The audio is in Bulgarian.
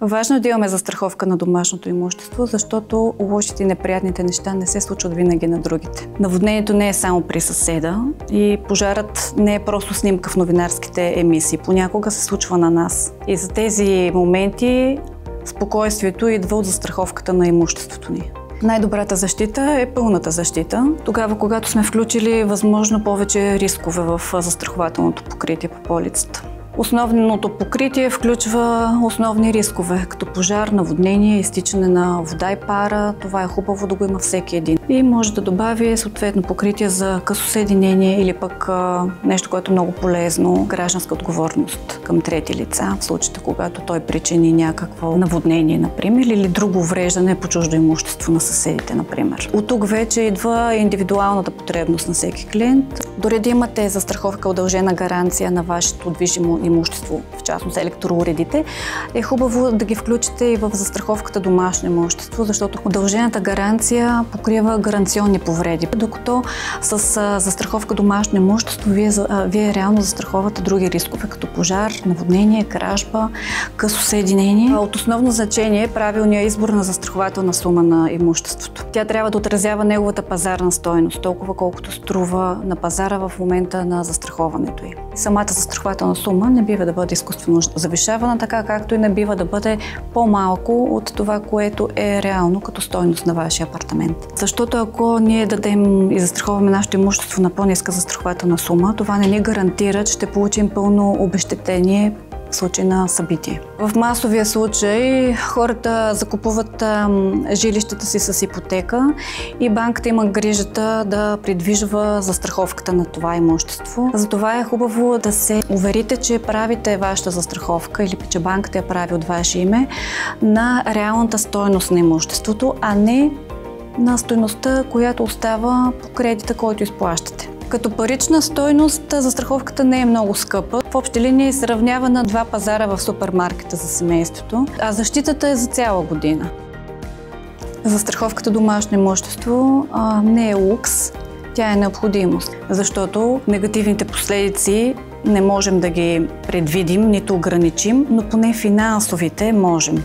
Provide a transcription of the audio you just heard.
Важно е да имаме застраховка на домашното имущество, защото лошите и неприятните неща не се случват винаги на другите. Наводнението не е само при съседа и пожарът не е просто снимка в новинарските емисии. Понякога се случва на нас. И за тези моменти спокойствието идва от застраховката на имуществото ни. Най-добрата защита е пълната защита. Тогава, когато сме включили възможно повече рискове в застрахователното покритие по полицата. Основното покритие включва основни рискове, като пожар, наводнение, изтичане на вода и пара. Това е хубаво да го има всеки един. И може да добави съответно покритие за късосъединение или пък нещо, което е много полезно, гражданска отговорност към трети лица, в случаите, когато той причини някакво наводнение, например, или друго увреждане по чуждо имущество на съседите, например. От тук вече идва индивидуалната потребност на всеки клиент. Дори да имате застраховка удължена гаранция на вашето движимо имущество, в частност електроуредите, е хубаво да ги включите и в застраховката домашно имущество, защото удължената гаранция покрива гаранционни повреди, докато с застраховка домашно имущество вие реално застраховате други рискове, като пожар, наводнение, кражба, късосъединение. От основно значение е правилният избор на застрахователна сума на имуществото. Тя трябва да отразява неговата пазарна стойност, толкова колкото струва на пазара в момента на застраховането й. Самата застрахователна сума не бива да бъде изкуствено завишавана, така както и не бива да бъде по-малко от това, което е реално като стойност на вашия апартамент. Защото ако ние дадем и застраховаме нашето имущество на по-ниска застрахователна сума, това не ни гарантира, че ще получим пълно обезщетение в случай на събитие. В масовия случай хората закупуват жилищата си с ипотека и банката има грижата да придвижва застраховката на това имущество. Затова е хубаво да се уверите, че правите вашата застраховка или че банката я прави от ваше име на реалната стойност на имуществото, а не на стойността, която остава по кредита, който изплащате. Като парична стойност, застраховката не е много скъпа. В общи линии се равнява на 2 пазара в супермаркета за семейството, а защитата е за цяла година. Застраховката домашно имущество не е лукс, тя е необходимост, защото негативните последици не можем да ги предвидим, нито ограничим, но поне финансовите можем.